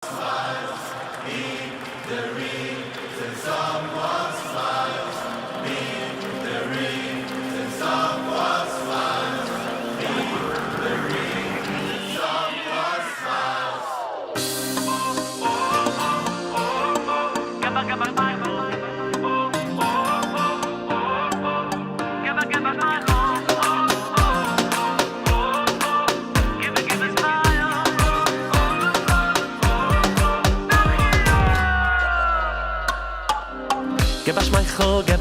Give a smile, give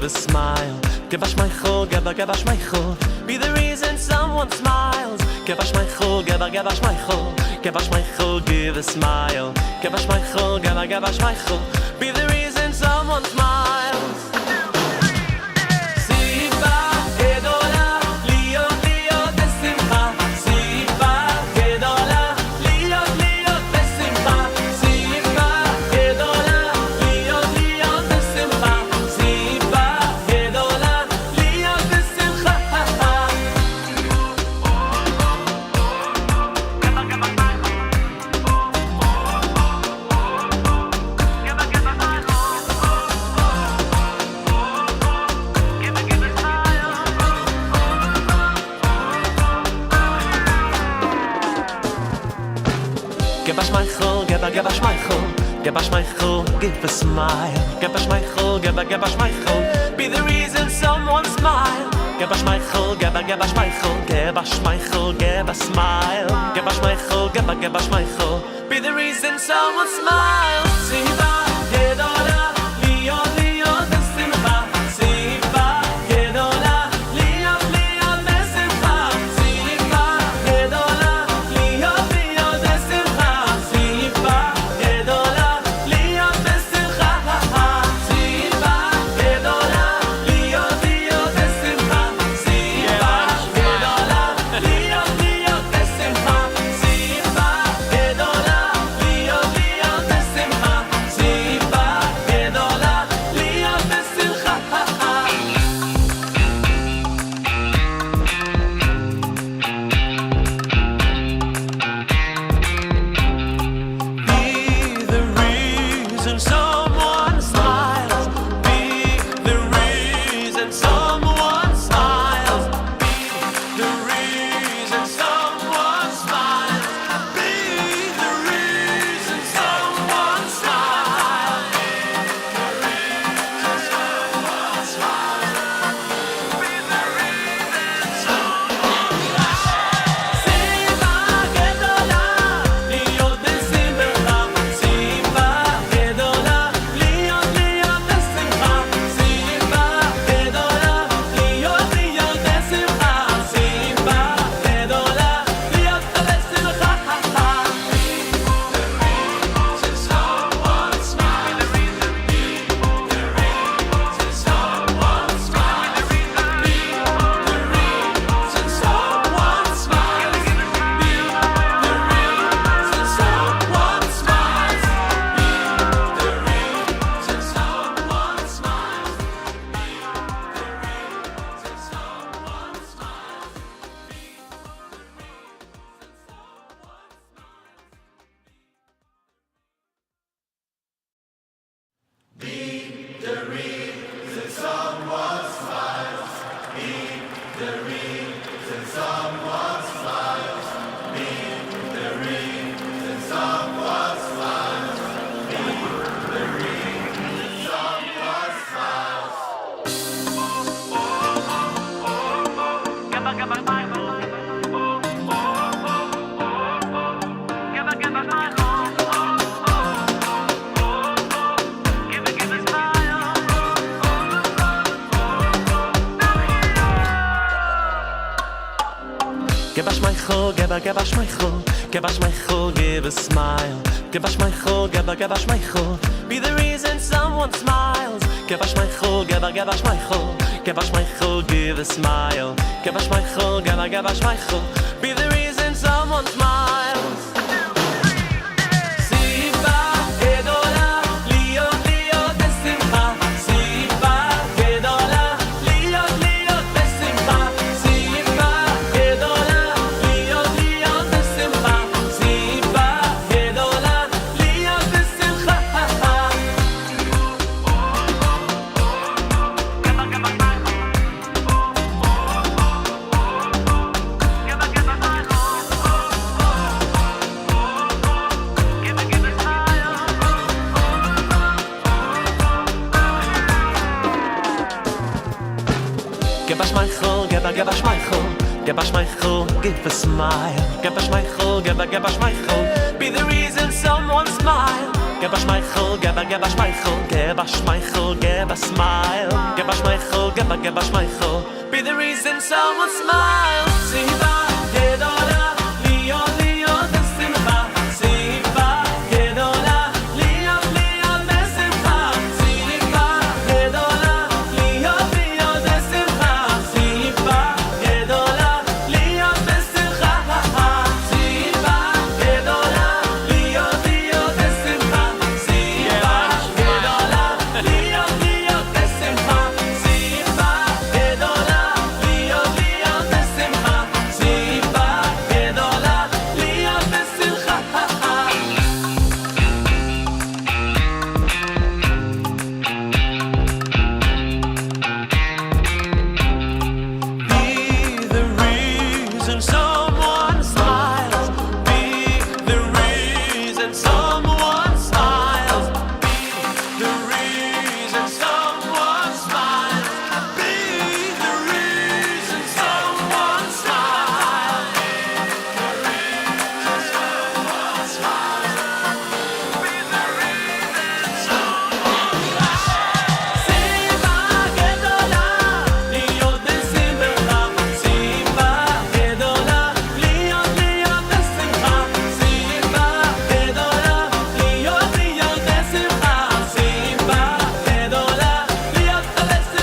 a smile. Give a smile, give a smile. Be the reason someone smiles. Give a smile, give a smile. Give a smile, give a smile. Give a smile, give a smile. Be the reason someone smiles. Give a smile, give a smile, give a smile. Give a smile, give a smile. Be the reason someone smile. Give a smile, give a smile. Give a smile, give a smile. Give a smile, give a smile. Be the reason someone smile. Simba, gedola, liyo, liyo, besimcha. Simba, gedola, liyo, liyo, besimcha. Simba, gedola, liyo, liyo, besimcha. Simba, gedola, liyo, besimcha. Simba, gedola, liyo, liyo, besimcha. Simba, gedola, liyo, liyo, besimcha. Simba, gedola, liyo, liyo, besimcha. Simba, gedola, liyo, besimcha. Be the reason someone smiles. Be the reason someone smiles. Be the reason someone smiles. Be the reason someone smiles. Be the reason someone smiles. Simba gedola, liyo besimcha. Simba gedola, liyo liyo besimcha. Simba gedola, liyo liyo besimcha. Simba gedola, liyo besimcha. Give a smile, give a smile. Give a smile, give a smile. Give a smile, give a smile. Be the reason someone smiles. Give a smile, give a smile. Give a smile, give a smile. Give a smile, give a smile. Be the reason someone smiles. Simba gedola, liyo liyo besimcha. Simba gedola, liyo liyo besimcha. Simba gedola, liyo liyo besimcha. Michael, give us Michael, give us Michael, give a smile. Give us Michael, give us Michael, be the reason someone smile. Give us Michael, give us Michael, give us Michael, give a smile. Give us Michael, give us Michael, be the reason someone smile. Siva gedola, Leo Leo besimcha. Siva gedola, Leo Leo besimcha. Siva gedola, Leo Leo besimcha. Siva gedola, Leo besimcha. Siva gedola, Leo Leo besimcha. Siva gedola, Leo Leo besimcha. Siva gedola, Leo Leo besimcha. Siva gedola, Leo besimcha. Be the reason someone smiles. Be the reason someone smiles. Be the reason someone smiles. Be the reason someone smiles. Be the reason someone smiles. Be the reason someone smiles. Siva gedola, Leo besimcha. Siva gedola, Leo Leo besimcha. Siva gedola, Leo Leo besimcha. Siva gedola, Leo besimcha.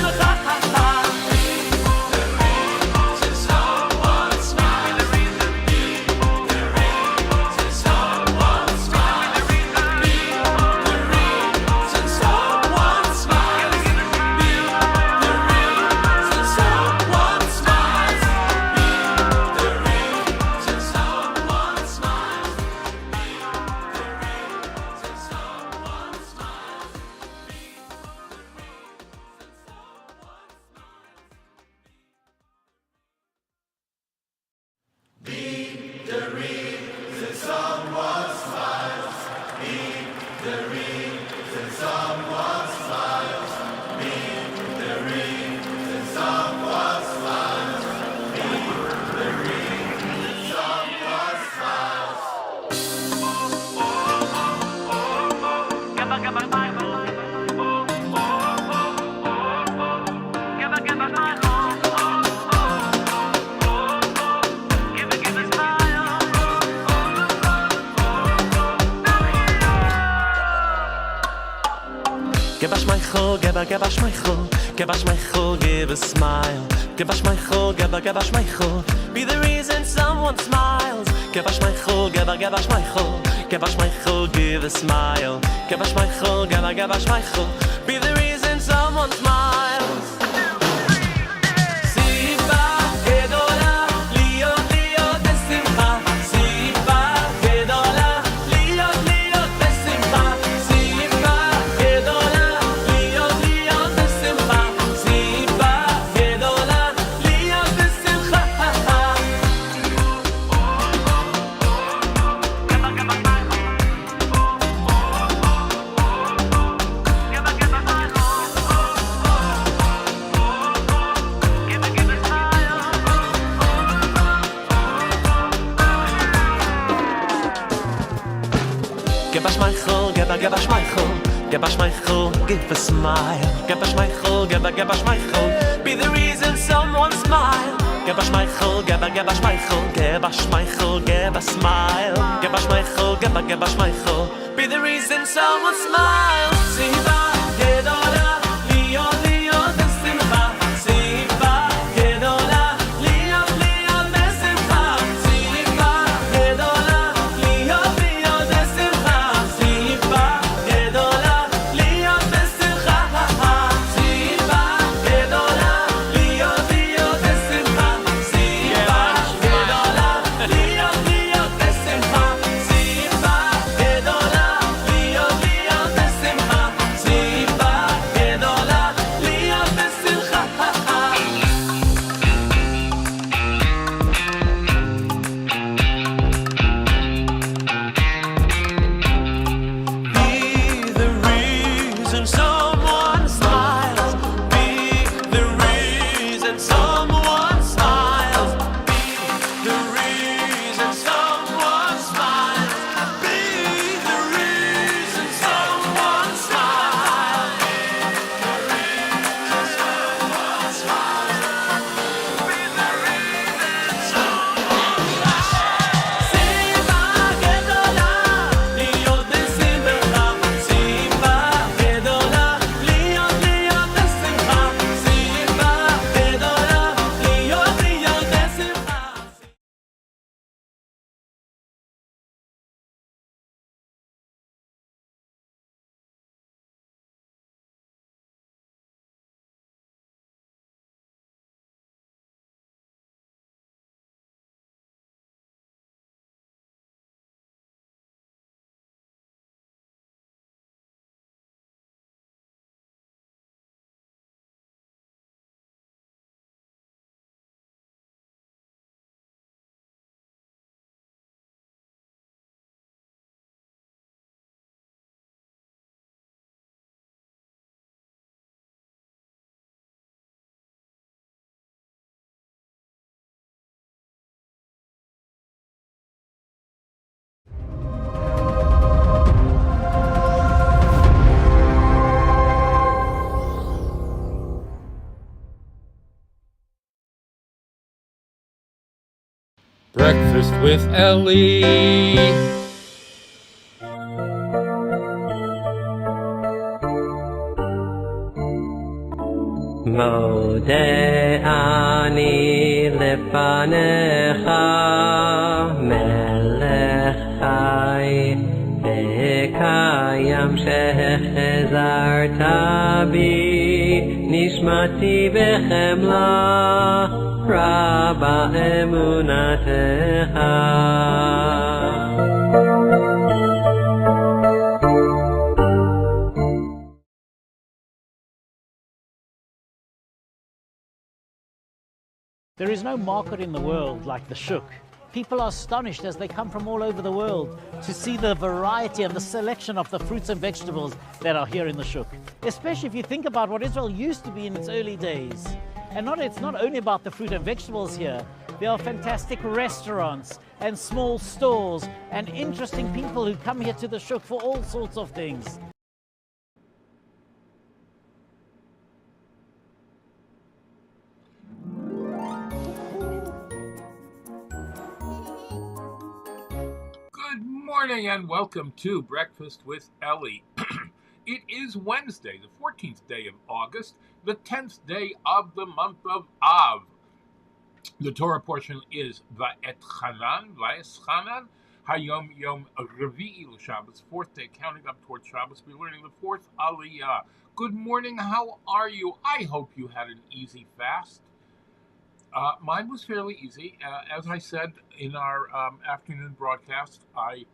Give us Michael, give us Michael, give us Michael, give a smile. Give us Michael, give us Michael, be the reason someone smiles. Give us Michael, give us Michael, give us Michael, give a smile. Give us Michael, give us Michael, be the reason someone smiles. Siva gedola, Leo Leo besimcha. Siva gedola, Leo Leo besimcha. Siva gedola, Leo Leo besimcha. Siva gedola, Leo besimcha. Give us Michael, give us Michael, give us Michael, give a smile. Give us Michael, give us Michael, be the reason someone smile. Give us Michael, give us Michael, give us Michael, give a smile. Give us Michael, give us Michael, be the reason someone smile. Siva gedola, Leo Leo besimcha. Siva gedola, Leo Leo besimcha. Siva gedola, Leo Leo besimcha. Siva gedola, Leo besimcha. Siva gedola, Leo Leo besimcha. Siva gedola, Leo Leo besimcha. Siva gedola, Leo Leo besimcha. Breakfast with Elli. Mode ani lefanecha melech chai vekayam shechezarta bi nishmati bechemla rabba emunatecha. There is no market in the world like the shuk. People are astonished as they come from all over the world to see the variety and the selection of the fruits and vegetables that are here in the shuk. Especially if you think about what Israel used to be in its early days. And it's not only about the fruit and vegetables here. There are fantastic restaurants and small stores and interesting people who come here to the shuk for all sorts of things. Good morning and welcome to Breakfast with Elli. It is Wednesday, the 14th day of August, the 10th day of the month of Av. The Torah portion is Vaeschanan, HaYom Yom Revi'i L'Shabbos, fourth day, counting up towards Shabbos. We're learning the fourth Aliyah. Good morning, how are you? I hope you had an easy fast. Mine was fairly easy. As I said in our afternoon broadcast, I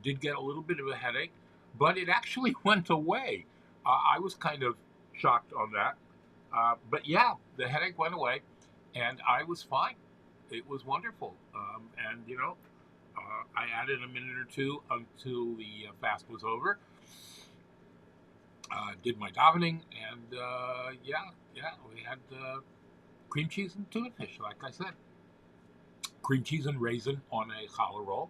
did get a little bit of a headache, but it actually went away. I was kind of shocked on that. But yeah, the headache went away, and I was fine. It was wonderful. I added a minute or two until the fast was over. Did my davening, and we had cream cheese and tuna fish, like I said. Cream cheese and raisin on a challah roll.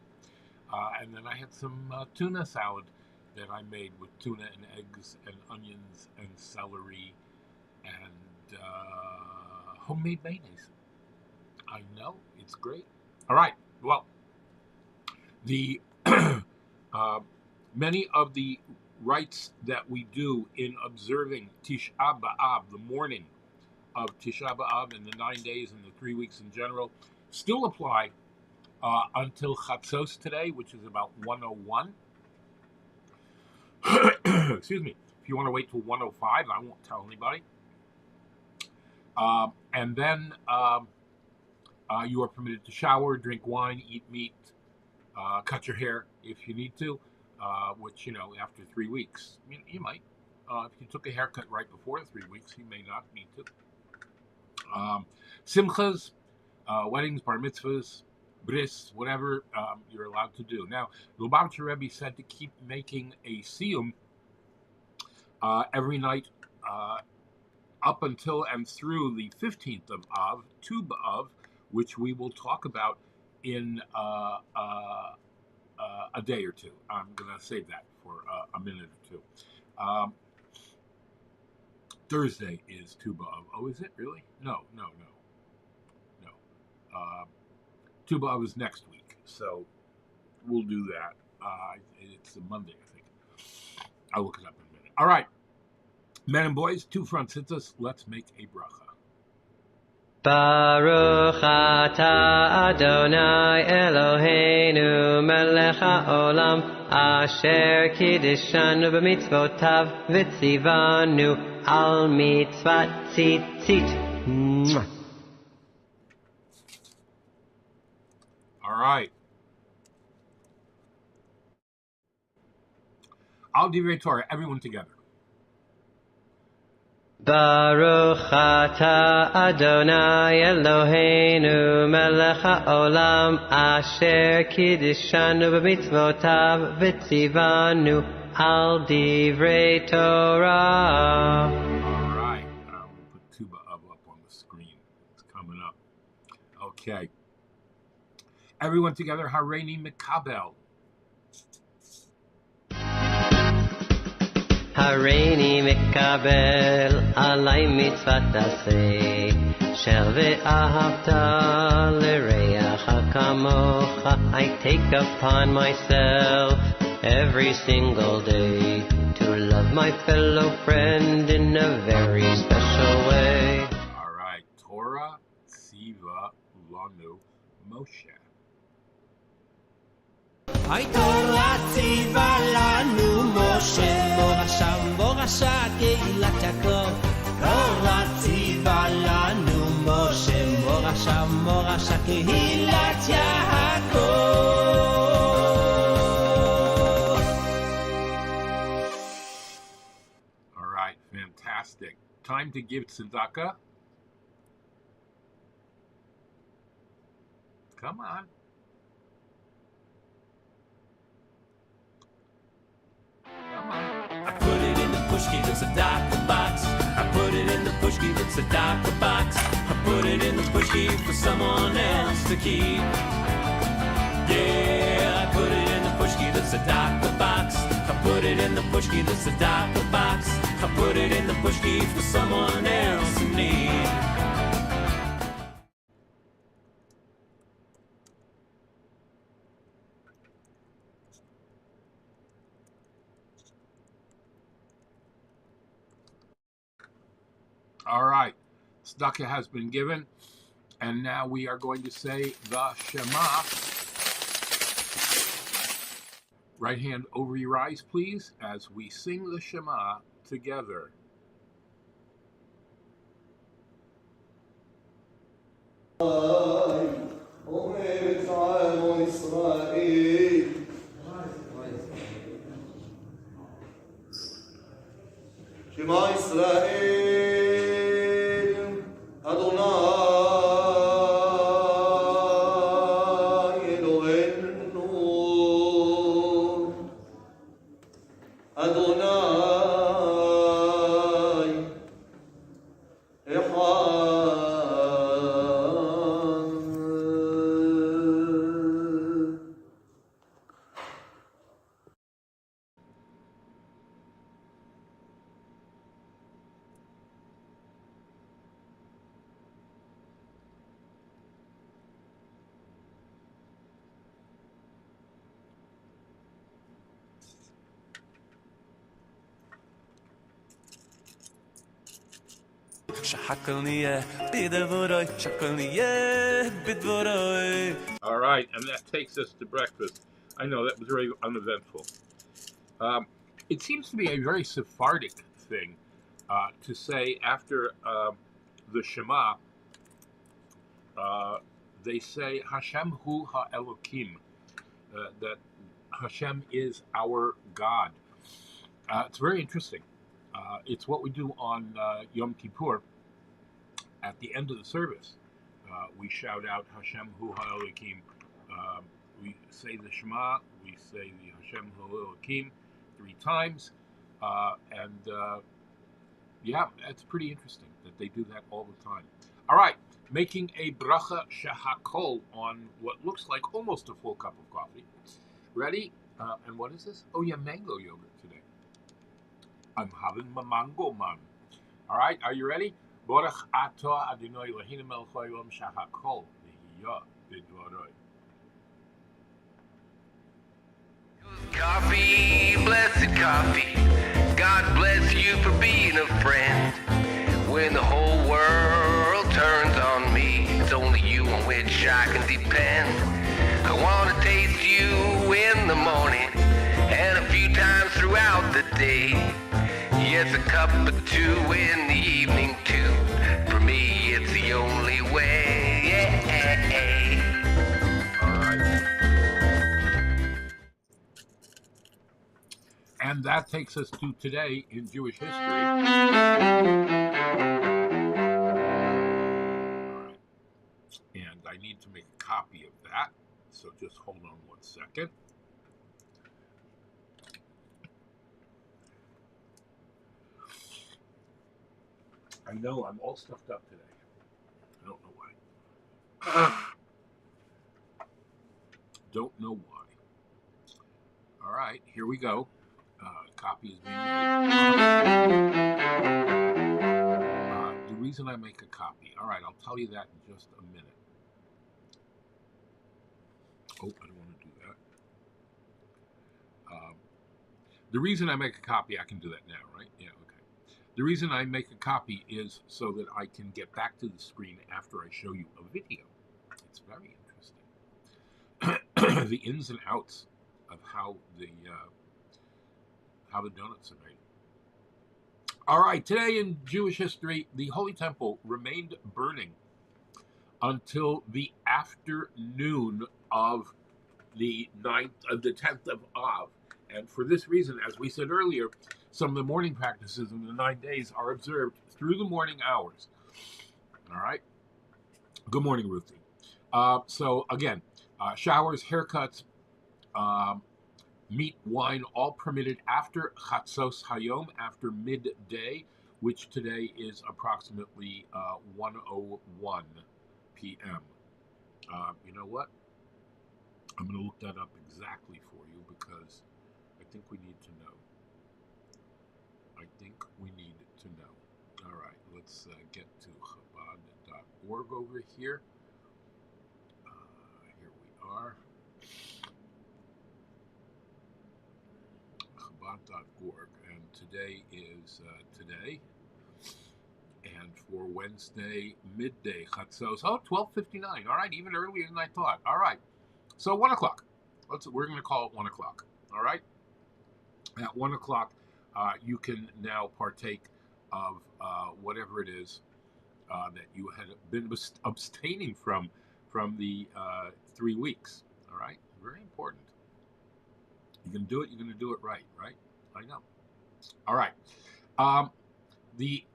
And then I had some tuna salad that I made with tuna and eggs and onions and celery and homemade mayonnaise. I know, it's great. All right, well, the many of the rites that we do in observing Tisha B'Av, the morning of Tisha B'Av and the 9 days and the 3 weeks in general, still apply until Chatzos today, which is about 101. Excuse me. If you want to wait till 105, I won't tell anybody. And then you are permitted to shower, drink wine, eat meat, cut your hair if you need to, which, after 3 weeks, you might. If you took a haircut right before the 3 weeks, you may not need to. Simchas, weddings, bar mitzvahs, bris, whatever you're allowed to do. Now, the Lubavitcher Rebbe said to keep making a siyum every night up until and through the 15th of Av, Tu B'Av, which we will talk about in a day or two. I'm going to save that for a minute or two. Thursday is Tu B'Av. Oh, is it really? No. Tu B'Av is next week, so we'll do that. It's a Monday, I think. I'll look it up in a minute. All right, men and boys, two front sitters. Let's make a bracha. Baruch atah Adonai Eloheinu melech haolam asher kiddishanu b'mitzvotav v'tzivanu al mitzvat tzitzit. All right. Al Divrei Torah, everyone together. Baruch atah Adonai Eloheinu melech haolam asher kiddishanu b'mitzvotav v'tzivanu al divrei Torah. All right. We'll put Tu B'Av up on the screen. It's coming up. Okay. Everyone together, Hareini Mikabel. Hareini mikabel alay mitzvat aseh של ואהבת לרעך כמוך. I take upon myself every single day to love my fellow friend in a very special way. All right, Torah Tziva Lanu Moshe. Torah tziva lanu Moshe, morasha keilat Yaakov. Torah tziva lanu Moshe, morasha keilat Yaakov. All right, fantastic. Time to give tzedakah. Come on. I put it in the pushki that's a tzedakah box. I put it in the pushki that's a tzedakah box. I put it in the pushki for someone else to keep. Yeah, I put it in the pushki that's a tzedakah box. I put it in the pushki that's a tzedakah box. I put it in the pushki for someone else in need. All right, tzedakah has been given, and now we are going to say the Shema. Right hand over your eyes, please, as we sing the Shema together. Shema Yisrael, Adonai Eloheinu, Adonai Echad. All right, and that takes us to breakfast. I know that was very uneventful. It seems to be a very Sephardic thing to say after the Shema, they say Hashem hu ha'elokim, that Hashem is our God. It's very interesting. It's what we do on Yom Kippur. At the end of the service, we shout out Hashem hu ha'elokim. We say the Shema, we say the Hashem hu ha'elokim 3 times, and yeah, that's pretty interesting that they do that all the time. All right, making a bracha shehakol on what looks like almost a full cup of coffee. Ready? And what is this? Oh yeah, mango yogurt today. I'm having my mango man. All right, are you ready? Borach atah Adonai Eloheinu melech haolam shehakol nihiyah b'dvaroi. Coffee, blessed coffee. God bless you for being a friend. When the whole world turns on me, it's only you on which I can depend. I want to taste you in the morning and a few times throughout the day. Yes, a cup or 2 in the evening too. For me, it's the only way. Yeah. All right. And that takes us to today in Jewish history. All right. And I need to make a copy of that, so just hold on 1 second. I know I'm all stuffed up today. I don't know why. Don't know why. All right, here we go. Copy is being made. Do we reason I make a copy. All right, I'll tell you that in just a minute. Oh, I don't want to do that. The reason I make a copy, I can do that now, right? Yeah, okay. The reason I make a copy is so that I can get back to the screen after I show you a video. It's very interesting. The ins and outs of how the donuts are made. All right, today in Jewish history, the Holy Temple remained burning until the afternoon of the 10th of Av. And for this reason, as we said earlier, some of the morning practices of the 9 days are observed through the morning hours. All right? Good morning, Ruthie. So again, showers, haircuts, meat, wine, all permitted after Chatzos HaYom, after midday, which today is approximately 1:01 p.m. You know what? I'm going to look that up exactly for you because I think we need to know. All right, let's get to Chabad.org over here. Here we are. Chabad.org, and today is today, and for Wednesday midday Chatzos, 12:59. All right, even earlier than I thought. All right, so 1 o'clock. We're going to call it 1 o'clock. All right, at 1 o'clock, you can now partake of whatever it is that you had been abstaining from the 3 weeks. All right, very important. You can do it. You're going to do it right? I know. All right. The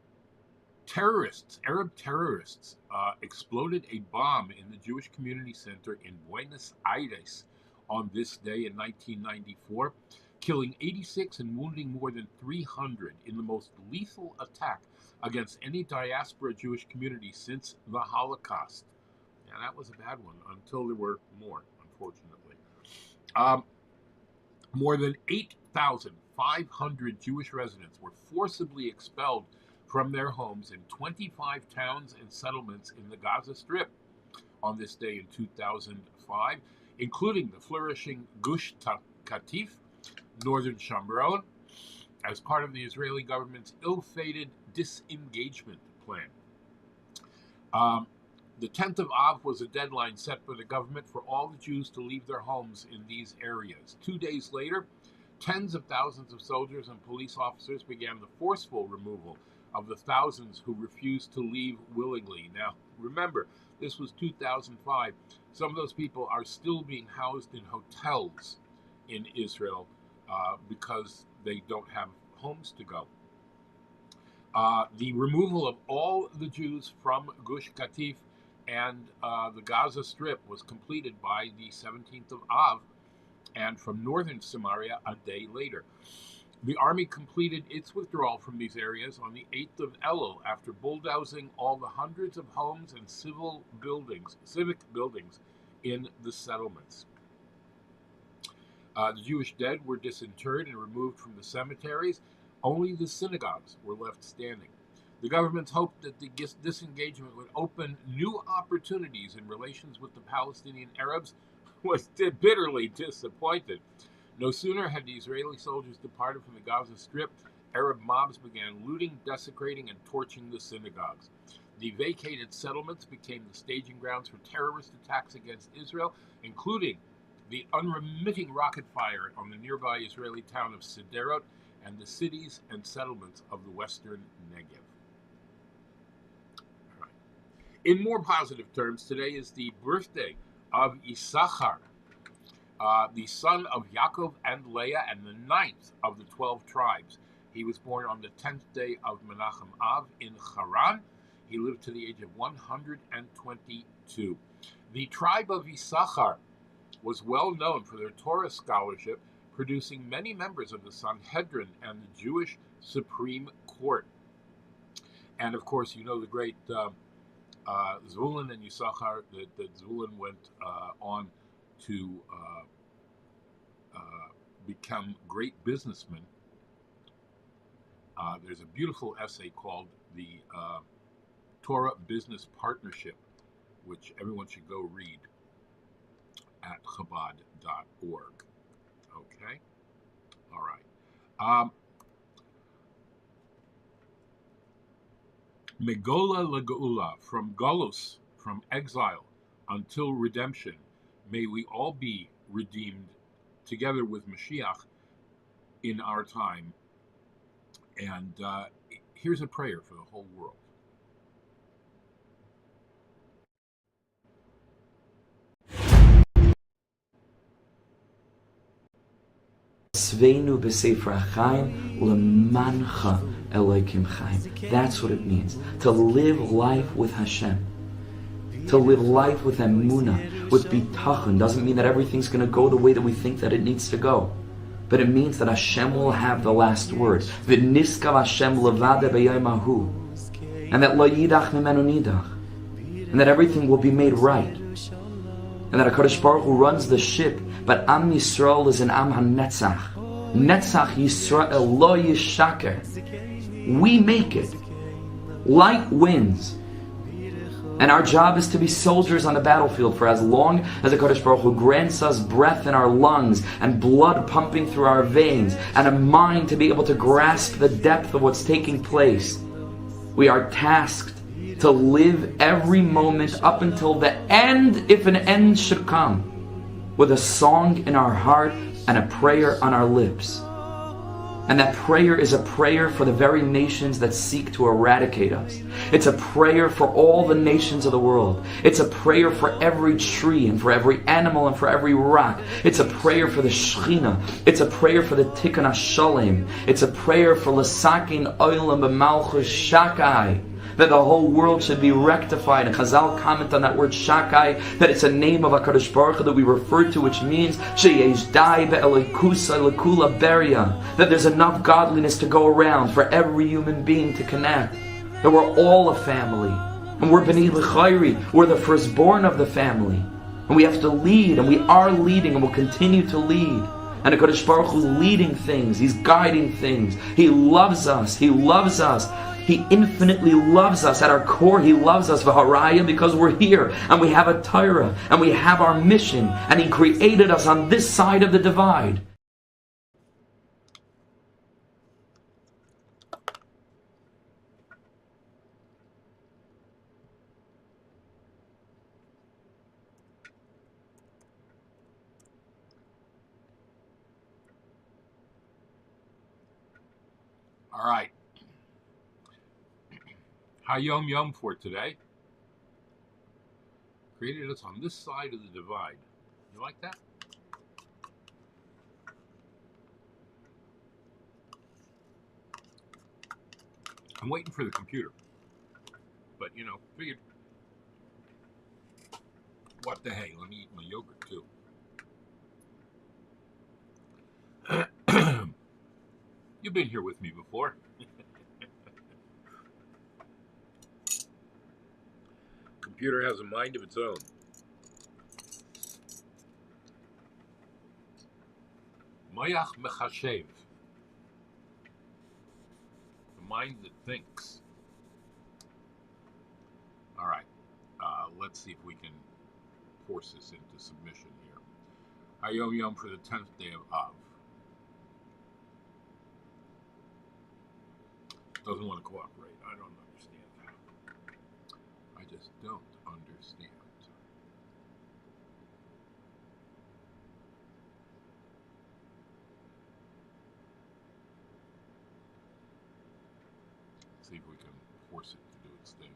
Arab terrorists, exploded a bomb in the Jewish Community Center in Buenos Aires on this day in 1994, killing 86 and wounding more than 300 in the most lethal attack against any diaspora Jewish community since the Holocaust. Yeah, that was a bad one until there were more, unfortunately. More than 8,500 Jewish residents were forcibly expelled from their homes in 25 towns and settlements in the Gaza Strip on this day in 2005, including the flourishing Gush Katif, northern Shomron, as part of the Israeli government's ill-fated disengagement plan. The 10th of Av was a deadline set by the government for all the Jews to leave their homes in these areas. 2 days later, tens of thousands of soldiers and police officers began the forceful removal of the thousands who refused to leave willingly. Now, remember, this was 2005. Some of those people are still being housed in hotels in Israel because they don't have homes to go. The removal of all the Jews from Gush Katif and the Gaza Strip was completed by the 17th of Av, and from northern Samaria a day later. The army completed its withdrawal from these areas on the 8th of Elul after bulldozing all the hundreds of homes and civic buildings in the settlements. The Jewish dead were disinterred and removed from the cemeteries. Only the synagogues were left standing. The government hoped that the disengagement would open new opportunities in relations with the Palestinian Arabs, was bitterly disappointed. No sooner had the Israeli soldiers departed from the Gaza Strip, Arab mobs began looting, desecrating, and torching the synagogues. The vacated settlements became the staging grounds for terrorist attacks against Israel, including the unremitting rocket fire on the nearby Israeli town of Sderot and the cities and settlements of the western Negev. In more positive terms, today is the birthday of Issachar, the son of Yaakov and Leah, and the 9th of the 12 tribes. He was born on the 10th day of Menachem Av in Haran. He lived to the age of 122. The tribe of Issachar was well known for their Torah scholarship, producing many members of the Sanhedrin and the Jewish Supreme Court. And of course, you know the great Zvulun and Yisachar, that Zvulun went on to become great businessmen. There's a beautiful essay called the Torah Business Partnership, which everyone should go read at Chabad.org. Okay? All right. Megola legeula, from Golus, from exile until redemption, may we all be redeemed together with Mashiach in our time. And here's a prayer for the whole world. That's what it means, to live life with Hashem. To live life with emunah, with bitachon. Doesn't mean that everything's going to go the way that we think that it needs to go. But it means that Hashem will have the last word. V'niskav Hashem levade b'yom hahu. And that lo yidach mimenu nidach. And that everything will be made right. And that HaKadosh Baruch Hu runs the ship, but Am Yisrael is an Am HaNetzach. Netzach Yisrael lo yishaker. We make it. Light wins. And our job is to be soldiers on the battlefield for as long as the HaKadosh Baruch Hu grants us breath in our lungs and blood pumping through our veins and a mind to be able to grasp the depth of what's taking place. We are tasked to live every moment up until the end, if an end should come, with a song in our heart and a prayer on our lips. And that prayer is a prayer for the very nations that seek to eradicate us. It's a prayer for all the nations of the world. It's a prayer for every tree and for every animal and for every rock. It's a prayer for the Shechina. It's a prayer for the Tikkun HaShalem. It's a prayer for L'sakin Olam B'malchus Shakai, that the whole world should be rectified. And Chazal comment on that word Shakai, that it's a name of HaKadosh Baruch Hu that we refer to, which means Sheyesh Dai Be'elikusa Lekula Beria, that there's enough godliness to go around for every human being to connect, that we're all a family, and we're B'nai L'Chayri, we're the firstborn of the family, and we have to lead, and we are leading, and we'll continue to lead. And HaKadosh Baruch Hu leading things, He's guiding things. He loves us. He loves us. He infinitely loves us. At our core, He loves us, v'haraya, because we're here, and we have a Torah, and we have our mission, and He created us on this side of the divide. All right. HaYom Yom for today. Created us on this side of the divide. You like that? I'm waiting for the computer. But, you know, figured, what the hey, let me eat my yogurt too. You've been here with me before. Computer has a mind of its own. Moyach mechashev. The mind that thinks. All right. Let's see if we can force this into submission here. HaYom Yom for the 10th day of Av. Doesn't want to cooperate. I don't understand. I just don't understand. See if we can force it to do its thing.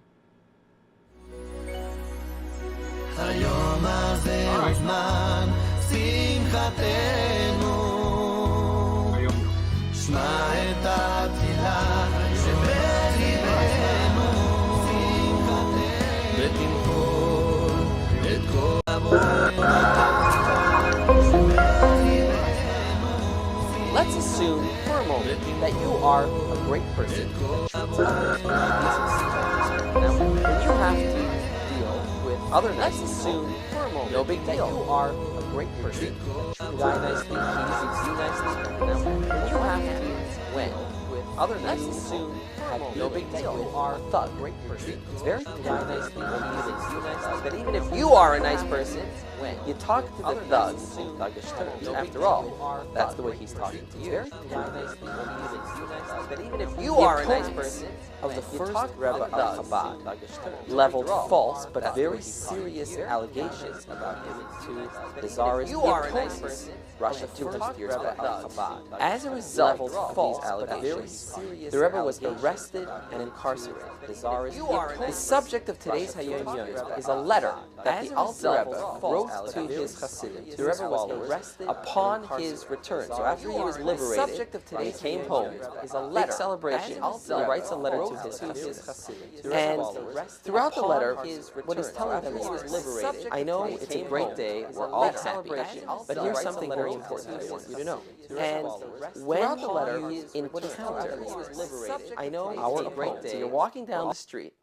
היום הזה הוא זמן שמחתנו, שמע את התפילה שבליבנו, ותמכור את כל Let's assume for a moment that you are a great person that treats others with decency. Now, when you have to deal with other nice people, let's assume for a moment no big deal. You are a great person that treats a guy nicely, he treats you nicely. Now, when you have to win with other let's assume no big deal. You are a thug, great person. It's very nice people that even if you are a nice person, when you talk to the thugs in thuggish terms, after all, that's the way he's talking to you. Very nice people that even if you are a nice person, of the first Rebbe of Chabad leveled false but very serious allegations about him to the czarist. You are a nice person. Russia 200 years back. As a result of these allegations, the Rebbe was arrested and incarcerated. The subject of today's HaYom Yom is a letter that the Alter Rebbe wrote to his Hasidim. The Rebbe was arrested upon his return. So after he was liberated and he came home, is a letter celebration. He writes a letter to his Hasidim. And throughout the letter, what he's telling them is, he was liberated. I know it's a great day, we're all happy, but here's something very important I want you to know. And when the letter encounters, I know our opponent, so you're walking down the street,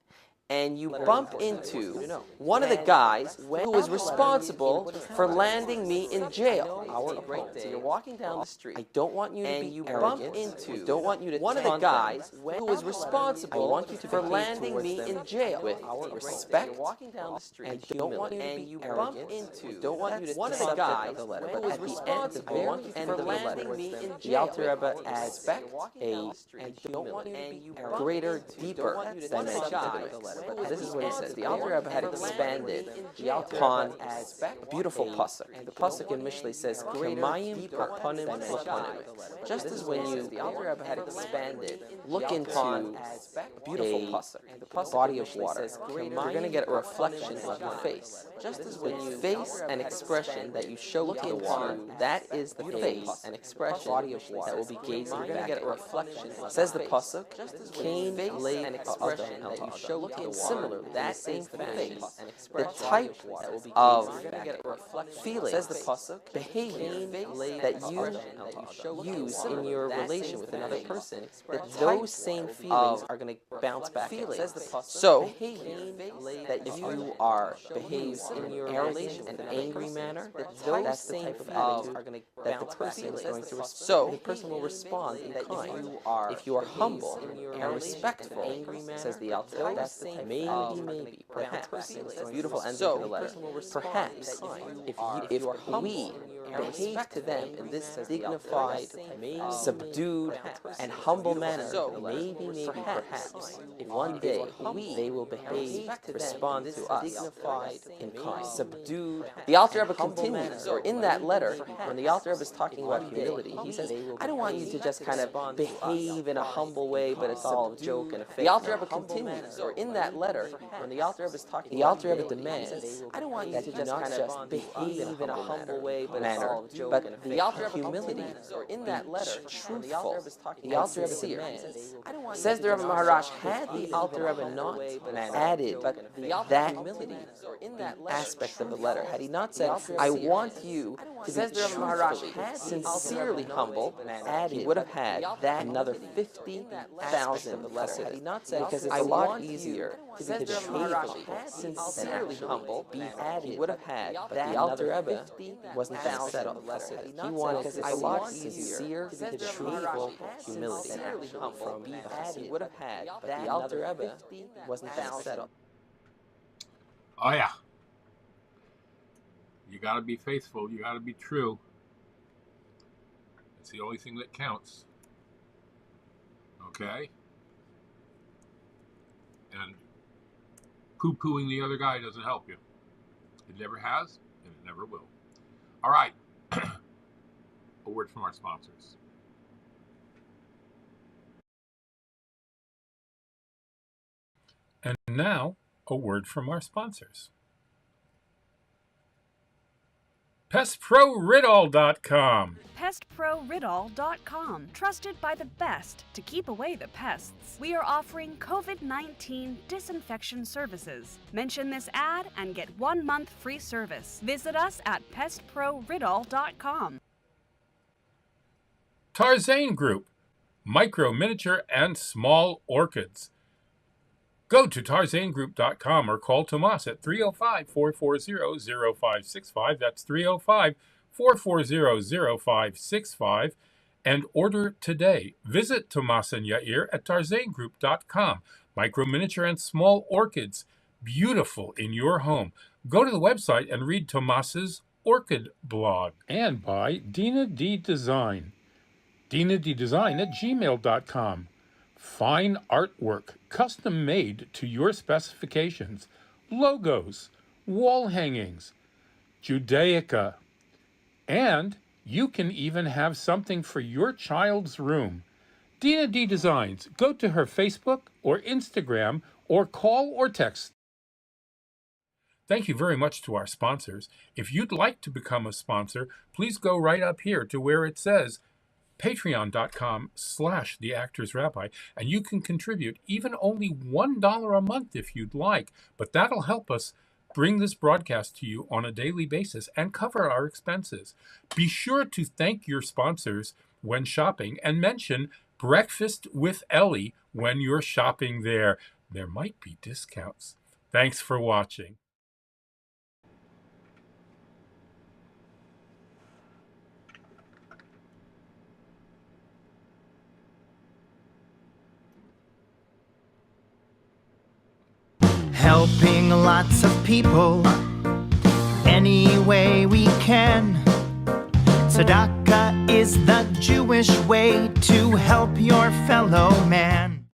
and you bump into one of the guys who was responsible for landing me in jail. So you're walking down the street. I don't want you to be arrogant. Don't want you to one of the guys who was responsible for landing me in jail with respect. I don't want you to be arrogant. Don't want you to one of the guys who was responsible for landing me in jail. The Alter Rebbe adds a greater, deeper dimension. This is what he says. The Alter Rebbe had expanded upon a beautiful pasuk. The pasuk in Mishlei says, "Kamayim hapanim l'panim." Just as when the Alter Rebbe had expanded, look into a beautiful pasuk, the body of water, you're going to get a reflection of your face. Just as when you face an expression that you show to the water, that is the face and expression that will be gazing. You're going to get a reflection. Says the pasuk, "Cain laid an expression that you show to the water." Similarly, that same face, the type of feeling, says the pasuk, behavior that you use in your relation with another person, that those same feelings are going to bounce back. So, that if you behaves in your relation in an angry manner, that's the type of attitude that the person is going to respond. So, the person will respond in kind. If you are humble and respectful, says the Alter, that's the type. Maybe, perhaps. It's a beautiful ending to the letter. Perhaps, if we behave to them in this dignified, subdued, and humble manner, maybe, perhaps, one day they will behave, respond to us in kind, subdued. The Alter Rebbe continues, or in that letter, when the Alter Rebbe is talking about humility, he says, I don't want you to just kind of behave in a humble way, but it's all a joke and a fake. The Alter Rebbe continues, or in that letter, when the Alter Rebbe is talking, the Alter Rebbe demands, I don't want you to just kind of behave in a humble way, but it's all a joke and a fake. The Alter Rebbe humility, or in that letter, truthful. The Alter Rebbe demands, says the Rebbe Maharash, had the Alter Rebbe not added that aspect of the letter, had he not said, I want you to be truthfully, sincerely humble, he would have had another 50,000 letters. Had he not said, because it's a lot easier to be truthfully, sincerely humble, he would have had, but the Alter Rebbe wasn't that settled. He wanted, because it's a lot easier to be truthful humility from he would have had, but the Alter Rebbe wasn't that settled. Oh yeah. You got to be faithful. You got to be true. It's the only thing that counts. Okay? And poo-pooing the other guy doesn't help you. It never has, and it never will. All right. A word from our sponsors. And now, a word from our sponsors. PestProRidall.com. PestProRidall.com. Trusted by the best to keep away the pests. We are offering COVID-19 disinfection services. Mention this ad and get 1 month free service. Visit us at PestProRidall.com. Tarzane Group. Micro, miniature, and small orchids. Go to TarzanGroup.com or call Tomas at 305-440-0565. That's 305-440-0565. and order today. Visit Tomas and Yair at tarzangroup.com. Micro, miniature, and small orchids, beautiful in your home. Go to the website and read Tomas's orchid blog. And by Dina D Design. DinaDDesign@gmail.com. Fine artwork, custom made to your specifications. Logos, wall hangings, Judaica. And you can even have something for your child's room. Dina D Designs. Go to her Facebook or Instagram or call or text. Thank you very much to our sponsors. If you'd like to become a sponsor, please go right up here to where it says patreon.com/theactorsrabbi, and you can contribute even only $1 a month if you'd like, but that'll help us bring this broadcast to you on a daily basis and cover our expenses. Be sure to thank your sponsors when shopping and mention Breakfast with Elli when you're shopping there. There might be discounts. Thanks for watching. Helping lots of people any way we can. Tzedakah is the Jewish way to help your fellow man.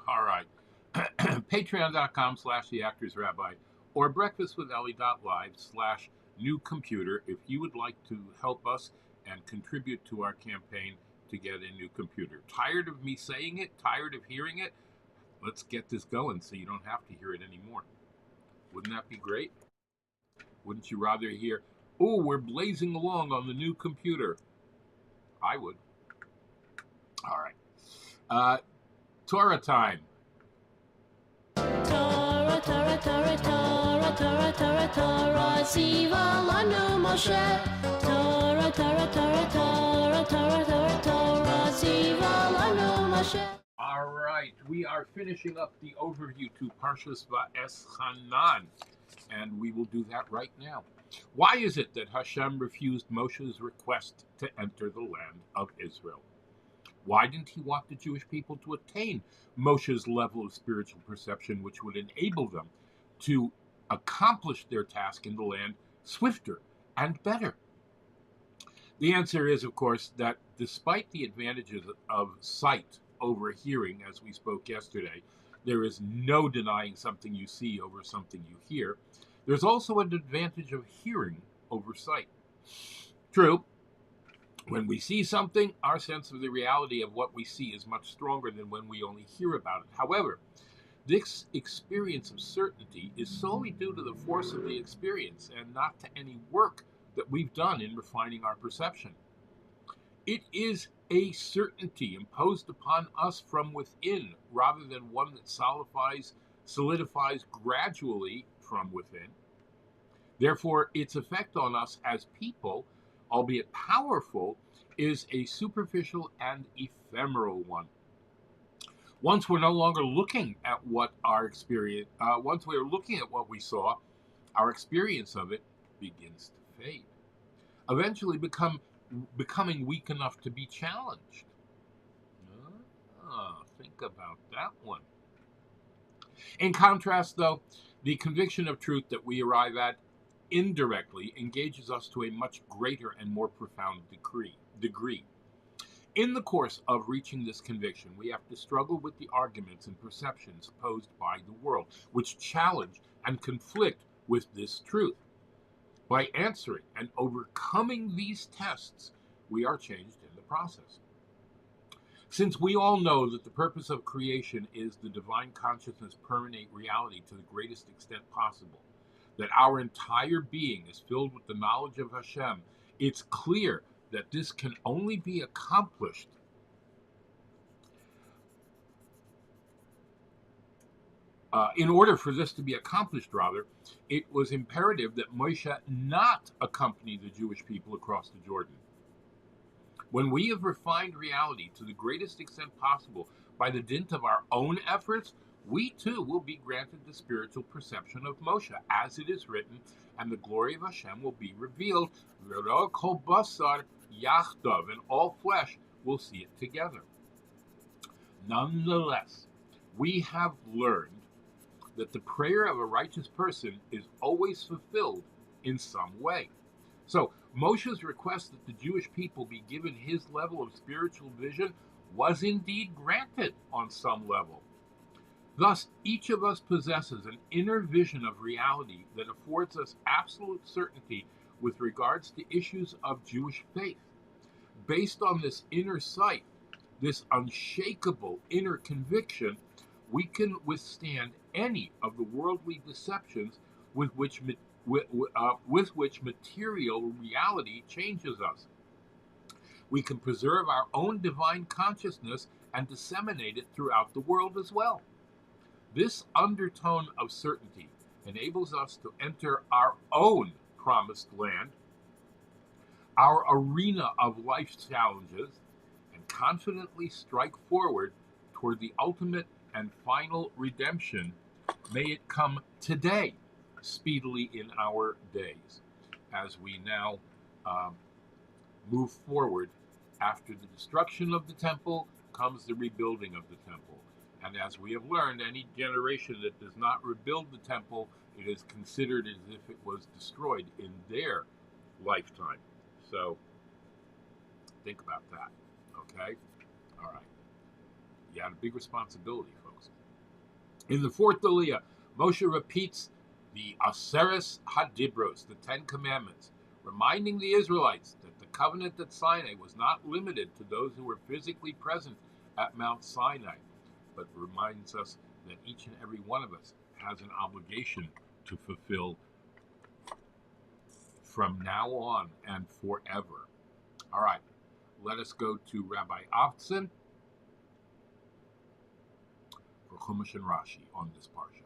All right. Patreon.com/theactorsrabbi or breakfastwithelli.live/new computer if you would like to help us and contribute to our campaign to get a new computer. Tired of me saying it? Tired of hearing it? Let's get this going so you don't have to hear it anymore. Wouldn't that be great? Wouldn't you rather hear, oh, we're blazing along on the new computer? I would. All right. Torah time. Torah, Torah, Torah, Torah, Torah, Torah, Torah, Tziva lanu Moshe. Torah, Torah, Torah, Torah, Torah, Torah, Torah, Tziva lanu Moshe. All right, we are finishing up the overview to Parshas Vaeschanan, and we will do that right now. Why is it that Hashem refused Moshe's request to enter the land of Israel? Why didn't he want the Jewish people to attain Moshe's level of spiritual perception, which would enable them to accomplish their task in the land swifter and better? The answer is, of course, that despite the advantages of sight over hearing, as we spoke yesterday, there is no denying something you see over something you hear. There's also an advantage of hearing over sight. True, when we see something, our sense of the reality of what we see is much stronger than when we only hear about it. However, this experience of certainty is solely due to the force of the experience and not to any work that we've done in refining our perception. It is a certainty imposed upon us from within, rather than one that solidifies gradually from within. Therefore, its effect on us as people, albeit powerful, is a superficial and ephemeral one. Once we're no longer looking at what our experience, once we are looking at what we saw, our experience of it begins to fade, eventually becoming weak enough to be challenged. Think about that one. In contrast, though, the conviction of truth that we arrive at indirectly engages us to a much greater and more profound degree. In the course of reaching this conviction, we have to struggle with the arguments and perceptions posed by the world, which challenge and conflict with this truth. By answering and overcoming these tests, we are changed in the process. Since we all know that the purpose of creation is the divine consciousness permeate reality to the greatest extent possible, that our entire being is filled with the knowledge of Hashem, it's clear that this can only be accomplished in order for this to be accomplished, it was imperative that Moshe not accompany the Jewish people across the Jordan. When we have refined reality to the greatest extent possible by the dint of our own efforts, we too will be granted the spiritual perception of Moshe, as it is written, and the glory of Hashem will be revealed. V'ro kol basar yachdav, and all flesh will see it together. Nonetheless, we have learned that the prayer of a righteous person is always fulfilled in some way. So Moshe's request that the Jewish people be given his level of spiritual vision was indeed granted on some level. Thus, each of us possesses an inner vision of reality that affords us absolute certainty with regards to issues of Jewish faith. Based on this inner sight, this unshakable inner conviction, we can withstand any of the worldly deceptions with which material reality changes us. We can preserve our own divine consciousness and disseminate it throughout the world as well. This undertone of certainty enables us to enter our own promised land, our arena of life's challenges, and confidently strike forward toward the ultimate and final redemption. May it come today, speedily in our days, as we now move forward. After the destruction of the temple comes the rebuilding of the temple. And as we have learned, any generation that does not rebuild the temple, it is considered as if it was destroyed in their lifetime. So think about that, okay? All right. You had a big responsibility, folks. In the fourth Aliyah, Moshe repeats the Aseres Hadibros, the Ten Commandments, reminding the Israelites that the covenant at Sinai was not limited to those who were physically present at Mount Sinai, but reminds us that each and every one of us has an obligation to fulfill from now on and forever. All right, let us go to Rabbi Avtson for Chumash and Rashi on this parsha.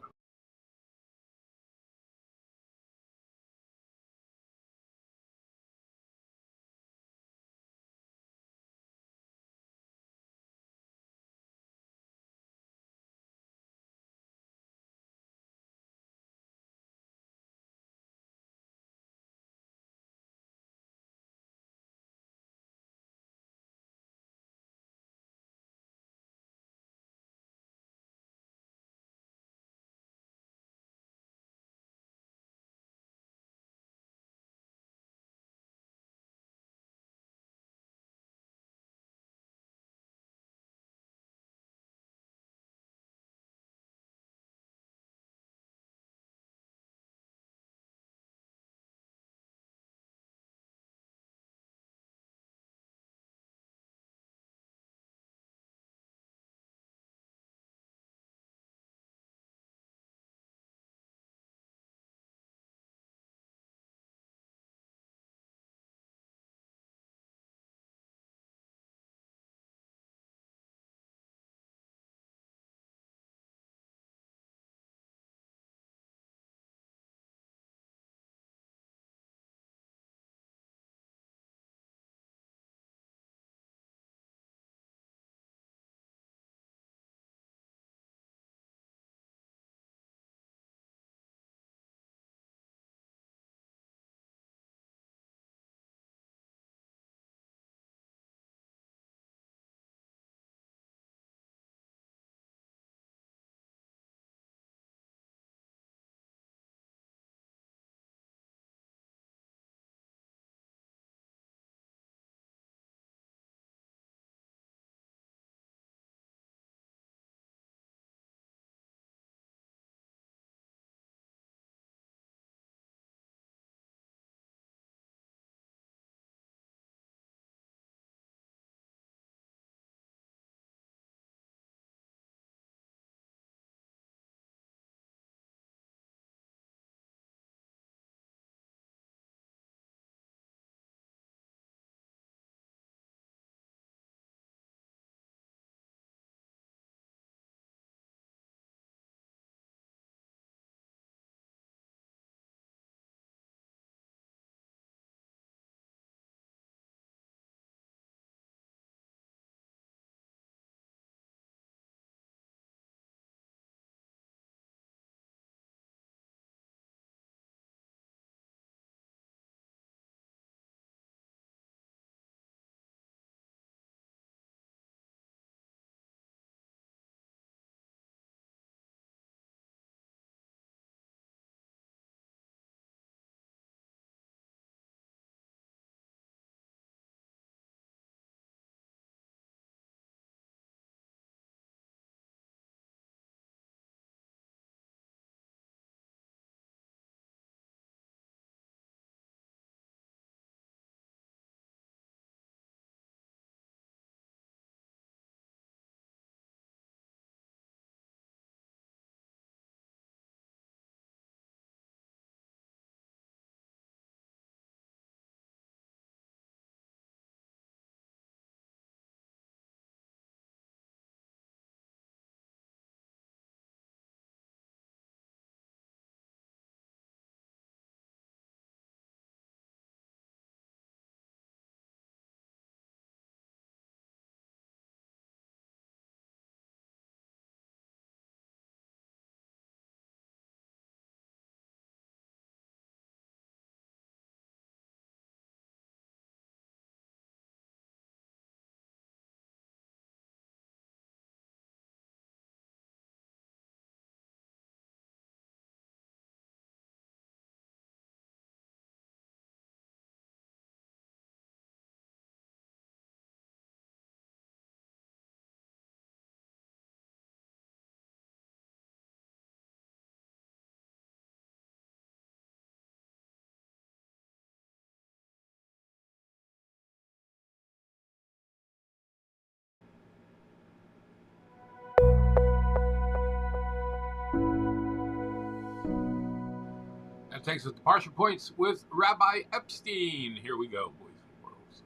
That takes us to Parsha Points with Rabbi Epstein. Here we go, boys and girls.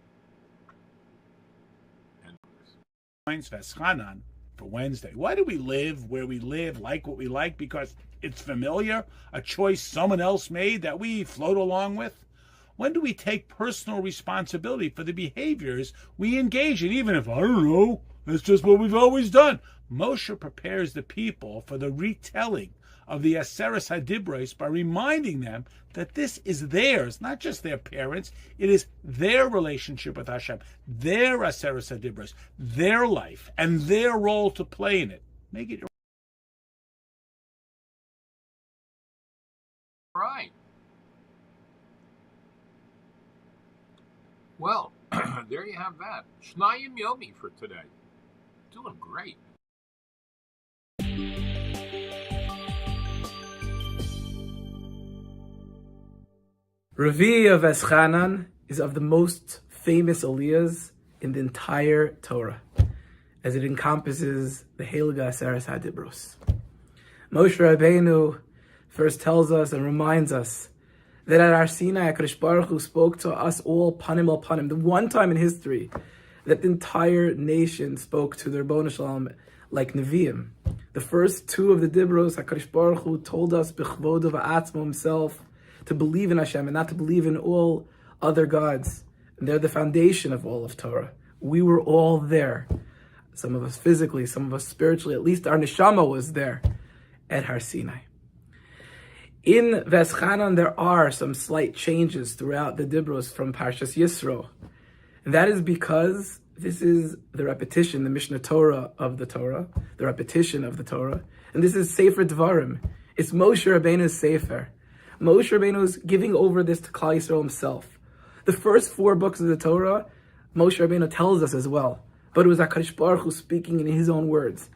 Points Vaeschanan for Wednesday. Why do we live where we live, like what we like? Because it's familiar, a choice someone else made that we float along with? When do we take personal responsibility for the behaviors we engage in, even if, I don't know, it's just what we've always done? Moshe prepares the people for the retelling of the Aseres HaDibros by reminding them that this is theirs, not just their parents. It is their relationship with Hashem, their Aseres HaDibros, their life, and their role to play in it. Make it right. Well, there you have that. HaYom Yomi for today. Doing great. Revi'i Vaeschanan is of the most famous Aliyahs in the entire Torah, as it encompasses the Heilige Aseres HaDibros. Moshe Rabbeinu first tells us and reminds us that at Har Sinai, HaKadosh Baruch Hu spoke to us all panim al panim, the one time in history that the entire nation spoke to the Ribono Shel Olam like Nevi'im. The first two of the Dibros, HaKadosh Baruch Hu told us b'chvodo v'atzmo himself to believe in Hashem and not to believe in all other gods. And they're the foundation of all of Torah. We were all there. Some of us physically, some of us spiritually, at least our neshama was there at Har Sinai. In Vaeschanan, there are some slight changes throughout the Dibros from Parshas Yisro. And that is because this is the repetition, the Mishnah Torah of the Torah, the repetition of the Torah. And this is Sefer Dvarim. It's Moshe Rabbeinu's Sefer. Moshe Rabbeinu is giving over this to Klal Yisrael himself. The first 4 books of the Torah, Moshe Rabbeinu tells us as well. But it was HaKadosh Baruch Hu speaking in his own words.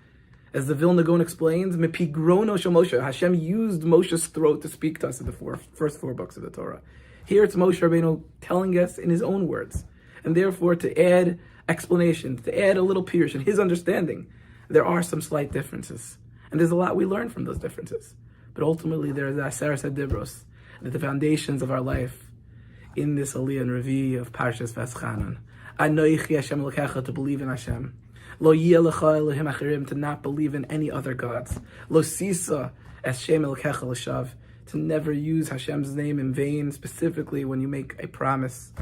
As the Vilna Gaon explains, Mepi grono shel Moshe, Hashem used Moshe's throat to speak to us in the first 4 books of the Torah. Here it's Moshe Rabbeinu telling us in his own words. And therefore, to add explanation, to add a little pirush in his understanding, there are some slight differences. And there's a lot we learn from those differences. But ultimately, there is Aseres HaDibros, that the foundations of our life in this Aliyah and Revi'i of Parshas Vaeschanan. Anoichi Hashem Elokecha, to believe in Hashem. Lo yeh lecha Elohim achirim, to not believe in any other gods. Lo sisa es Shem Elokecha l'shav, to never use Hashem's name in vain, specifically when you make a promise.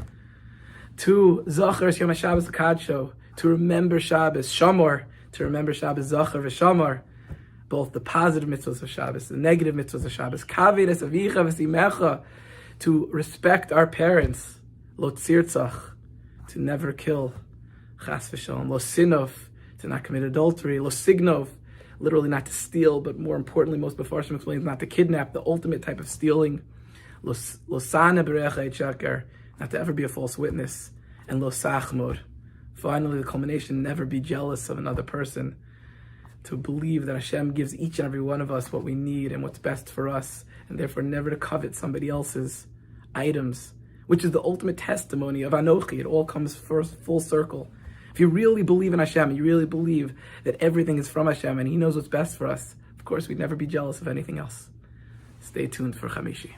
2, Zachar es Yom HaShabbos l'kadsho, to remember Shabbos, Shamor, to remember Shabbos, Zachar v'Shamor, both the positive mitzvahs of Shabbos, the negative mitzvahs of Shabbos. Kaved es avicha v'simecha, to respect our parents. Lo tzirtzach, to never kill. Chas v'shalom. Lo sinov, to not commit adultery. Lo signov, literally not to steal, but more importantly, most Mefarshim explains not to kidnap, the ultimate type of stealing. Lo sana berecha et shaker, not to ever be a false witness. And lo sachmod, finally the culmination, never be jealous of another person. To believe that Hashem gives each and every one of us what we need and what's best for us, and therefore never to covet somebody else's items, which is the ultimate testimony of Anochi. It all comes first full circle. If you really believe in Hashem, you really believe that everything is from Hashem and He knows what's best for us, of course we'd never be jealous of anything else. Stay tuned for Chamishi.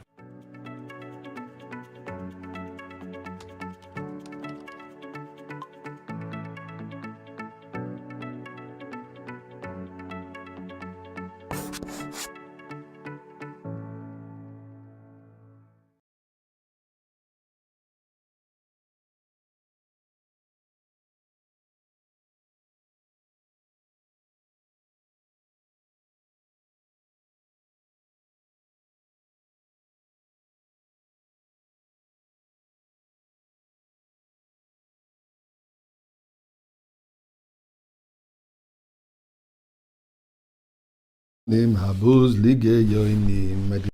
nim habuz lige yoinim.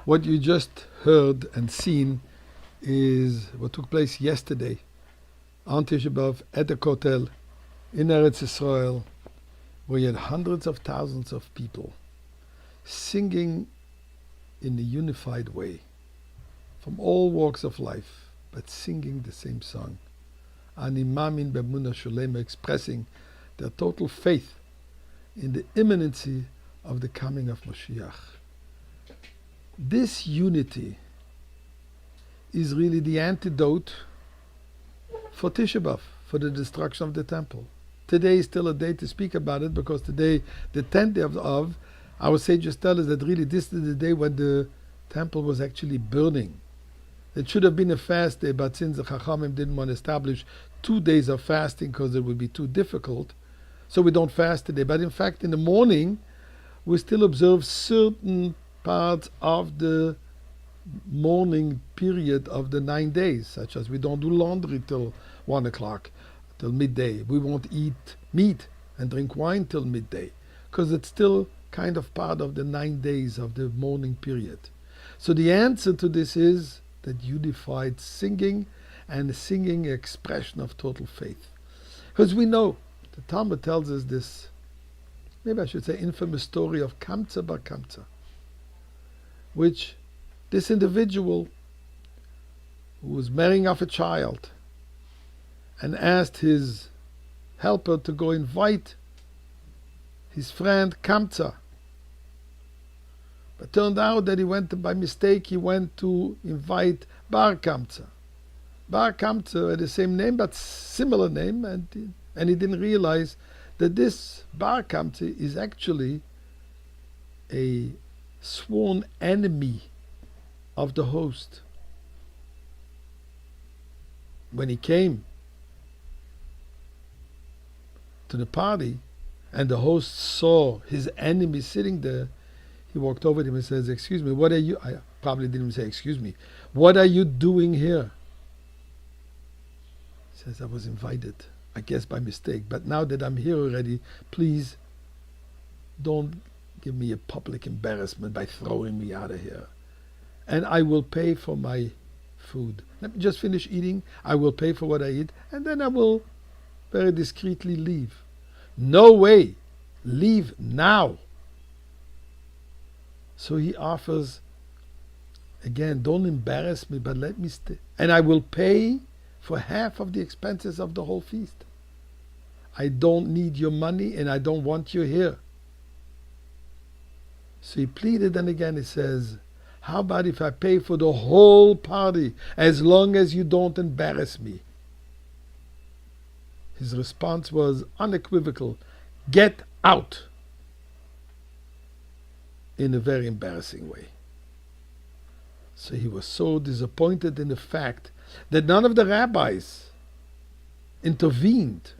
What you just heard and seen is what took place yesterday on Tisha B'Av at the Kotel in Eretz Yisrael, where you had hundreds of thousands of people singing in a unified way from all walks of life, but singing the same song. Ani Mamin B'Emunah Sholema, expressing their total faith in the imminency of the coming of Mashiach. This unity is really the antidote for Tisha B'Av, for the destruction of the temple. Today is still a day to speak about it, because today, the 10th day of our sages tell us that really this is the day when the temple was actually burning. It should have been a fast day, but since the Chachamim didn't want to establish 2 days of fasting because it would be too difficult, so we don't fast today. But in fact, in the morning, we still observe certain parts of the morning period of the 9 days, such as we don't do laundry till 1 o'clock, till midday. We won't eat meat and drink wine till midday, because it's still kind of part of the 9 days of the morning period. So the answer to this is that unified singing, and singing expression of total faith. Because we know, the Talmud tells us this, maybe I should say infamous story of Kamtza bar Kamtza, which this individual who was marrying off a child and asked his helper to go invite his friend Kamtza. But turned out that by mistake, he went to invite Bar Kamtza. Bar Kamtza had the same name, but similar name, and he didn't realize that this Bar Kamtza is actually a sworn enemy of the host. When he came to the party and the host saw his enemy sitting there, he walked over to him and says, "Excuse me, what are you..." I probably didn't even say, "Excuse me, what are you doing here?" He says, "I was invited, I guess by mistake, but now that I'm here already, please don't give me a public embarrassment by throwing me out of here. And I will pay for my food. Let me just finish eating, I will pay for what I eat, and then I will very discreetly leave." "No way, leave now." So he offers, again, "Don't embarrass me, but let me stay. And I will pay for half of the expenses of the whole feast. I don't need your money and I don't want you here." So he pleaded, and again he says, "How about if I pay for the whole party, as long as you don't embarrass me?" His response was unequivocal, "Get out," in a very embarrassing way. So he was so disappointed in the fact that none of the rabbis intervened,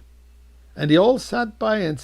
and they all sat by and